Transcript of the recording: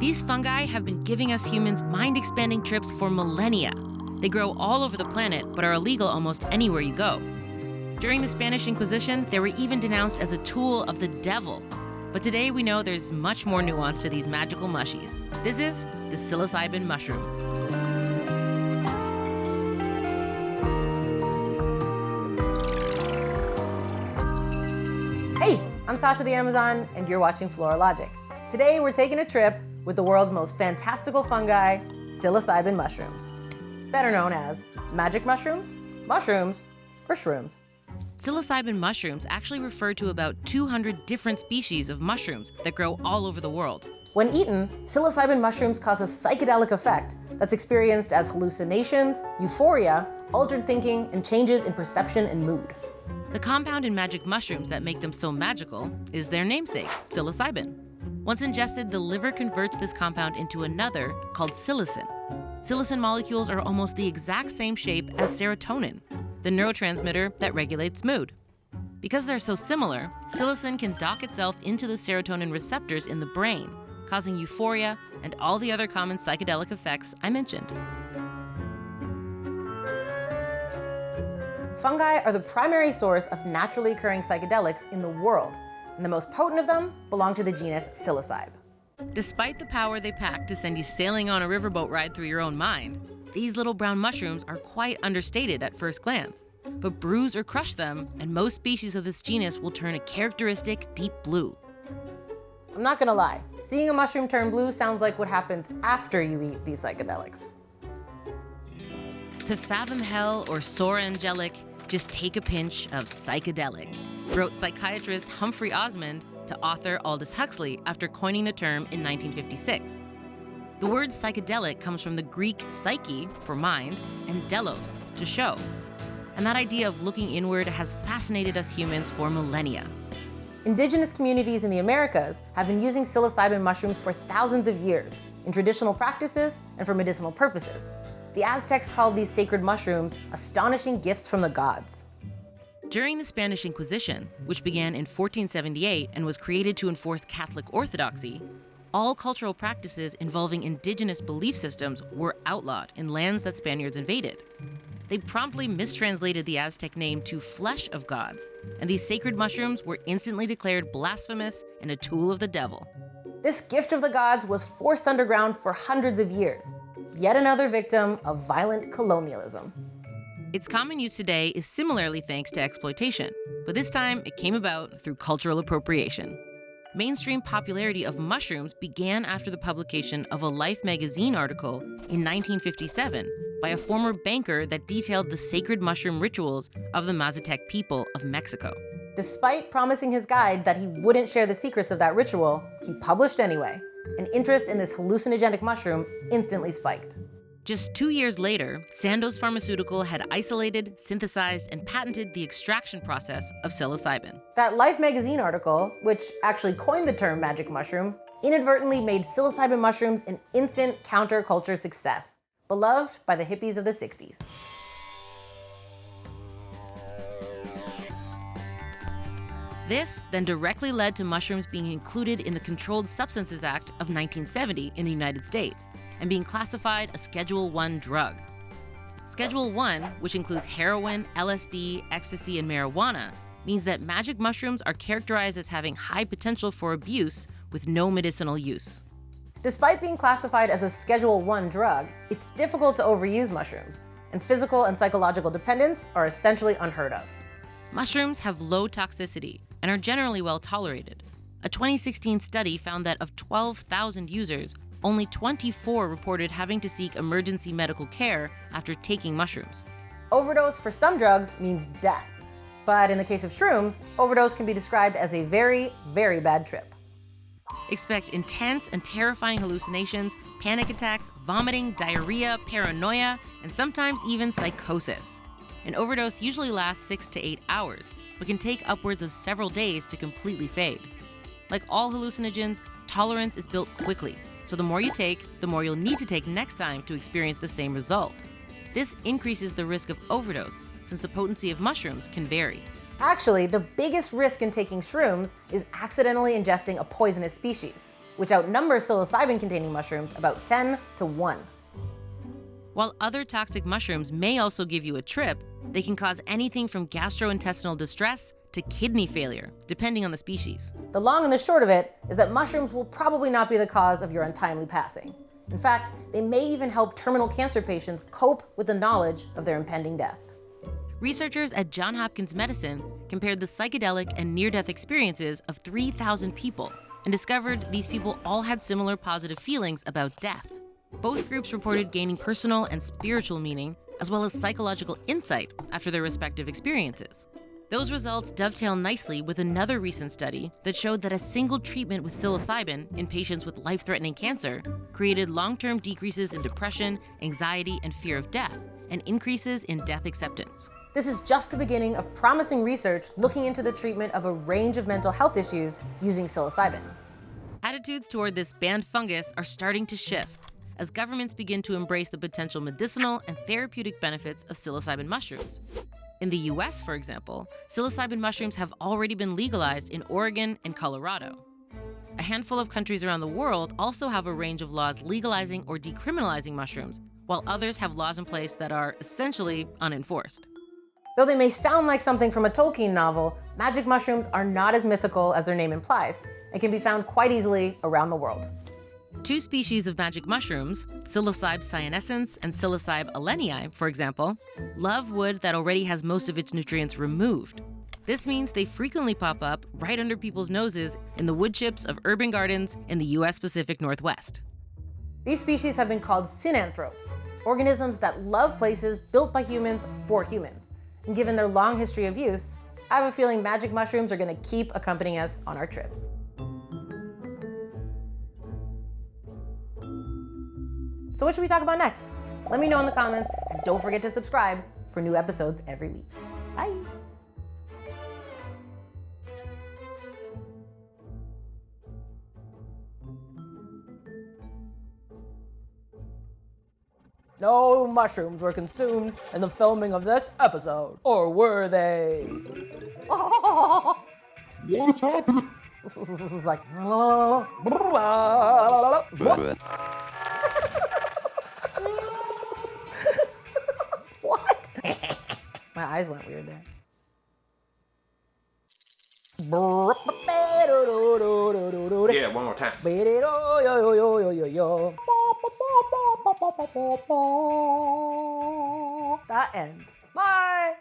These fungi have been giving us humans mind-expanding trips for millennia. They grow all over the planet, but are illegal almost anywhere you go. During the Spanish Inquisition, they were even denounced as a tool of the devil. But today we know there's much more nuance to these magical mushies. This is the psilocybin mushroom. Hey, I'm Tasha the Amazon, and you're watching Animalogic. Today we're taking a trip with the world's most fantastical fungi, psilocybin mushrooms. Better known as magic mushrooms, mushrooms, or shrooms. Psilocybin mushrooms actually refer to about 200 different species of mushrooms that grow all over the world. When eaten, psilocybin mushrooms cause a psychedelic effect that's experienced as hallucinations, euphoria, altered thinking, and changes in perception and mood. The compound in magic mushrooms that make them so magical is their namesake, psilocybin. Once ingested, the liver converts this compound into another called psilocin. Psilocin molecules are almost the exact same shape as serotonin, the neurotransmitter that regulates mood. Because they're so similar, psilocin can dock itself into the serotonin receptors in the brain, causing euphoria and all the other common psychedelic effects I mentioned. Fungi are the primary source of naturally occurring psychedelics in the world, and the most potent of them belong to the genus Psilocybe. Despite the power they pack to send you sailing on a riverboat ride through your own mind, these little brown mushrooms are quite understated at first glance. But bruise or crush them, and most species of this genus will turn a characteristic deep blue. I'm not gonna lie, seeing a mushroom turn blue sounds like what happens after you eat these psychedelics. To fathom hell or soar angelic, just take a pinch of psychedelic, wrote psychiatrist Humphrey Osmond to author Aldous Huxley after coining the term in 1956. The word psychedelic comes from the Greek psyche, for mind, and delos, to show. And that idea of looking inward has fascinated us humans for millennia. Indigenous communities in the Americas have been using psilocybin mushrooms for thousands of years in traditional practices and for medicinal purposes. The Aztecs called these sacred mushrooms astonishing gifts from the gods. During the Spanish Inquisition, which began in 1478 and was created to enforce Catholic orthodoxy, all cultural practices involving indigenous belief systems were outlawed in lands that Spaniards invaded. They promptly mistranslated the Aztec name to flesh of gods, and these sacred mushrooms were instantly declared blasphemous and a tool of the devil. This gift of the gods was forced underground for hundreds of years, yet another victim of violent colonialism. Its common use today is similarly thanks to exploitation, but this time it came about through cultural appropriation. Mainstream popularity of mushrooms began after the publication of a Life magazine article in 1957 by a former banker that detailed the sacred mushroom rituals of the Mazatec people of Mexico. Despite promising his guide that he wouldn't share the secrets of that ritual, he published anyway, and interest in this hallucinogenic mushroom instantly spiked. Just 2 years later, Sandoz Pharmaceutical had isolated, synthesized, and patented the extraction process of psilocybin. That Life magazine article, which actually coined the term magic mushroom, inadvertently made psilocybin mushrooms an instant counterculture success, beloved by the hippies of the 60s. This then directly led to mushrooms being included in the Controlled Substances Act of 1970 in the United States, and being classified a Schedule I drug. Schedule I, which includes heroin, LSD, ecstasy, and marijuana, means that magic mushrooms are characterized as having high potential for abuse with no medicinal use. Despite being classified as a Schedule I drug, it's difficult to overuse mushrooms, and physical and psychological dependence are essentially unheard of. Mushrooms have low toxicity and are generally well tolerated. A 2016 study found that of 12,000 users, only 24 reported having to seek emergency medical care after taking mushrooms. Overdose for some drugs means death. But in the case of shrooms, overdose can be described as a very, very bad trip. Expect intense and terrifying hallucinations, panic attacks, vomiting, diarrhea, paranoia, and sometimes even psychosis. An overdose usually lasts 6 to 8 hours, but can take upwards of several days to completely fade. Like all hallucinogens, tolerance is built quickly. So the more you take, the more you'll need to take next time to experience the same result. This increases the risk of overdose, since the potency of mushrooms can vary. Actually, the biggest risk in taking shrooms is accidentally ingesting a poisonous species, which outnumber psilocybin-containing mushrooms about 10 to 1. While other toxic mushrooms may also give you a trip, they can cause anything from gastrointestinal distress to kidney failure, depending on the species. The long and the short of it is that mushrooms will probably not be the cause of your untimely passing. In fact, they may even help terminal cancer patients cope with the knowledge of their impending death. Researchers at Johns Hopkins Medicine compared the psychedelic and near-death experiences of 3,000 people and discovered these people all had similar positive feelings about death. Both groups reported gaining personal and spiritual meaning, as well as psychological insight after their respective experiences. Those results dovetail nicely with another recent study that showed that a single treatment with psilocybin in patients with life-threatening cancer created long-term decreases in depression, anxiety, and fear of death, and increases in death acceptance. This is just the beginning of promising research looking into the treatment of a range of mental health issues using psilocybin. Attitudes toward this banned fungus are starting to shift as governments begin to embrace the potential medicinal and therapeutic benefits of psilocybin mushrooms. In the US, for example, psilocybin mushrooms have already been legalized in Oregon and Colorado. A handful of countries around the world also have a range of laws legalizing or decriminalizing mushrooms, while others have laws in place that are essentially unenforced. Though they may sound like something from a Tolkien novel, magic mushrooms are not as mythical as their name implies and can be found quite easily around the world. Two species of magic mushrooms, Psilocybe cyanescens and Psilocybe allenii, for example, love wood that already has most of its nutrients removed. This means they frequently pop up right under people's noses in the wood chips of urban gardens in the US Pacific Northwest. These species have been called synanthropes, organisms that love places built by humans for humans. And given their long history of use, I have a feeling magic mushrooms are going to keep accompanying us on our trips. So what should we talk about next? Let me know in the comments, and don't forget to subscribe for new episodes every week. Bye! No mushrooms were consumed in the filming of this episode, or were they? What's happening? This is like... What? My eyes went weird there. Yeah, one more time. That end. Bye!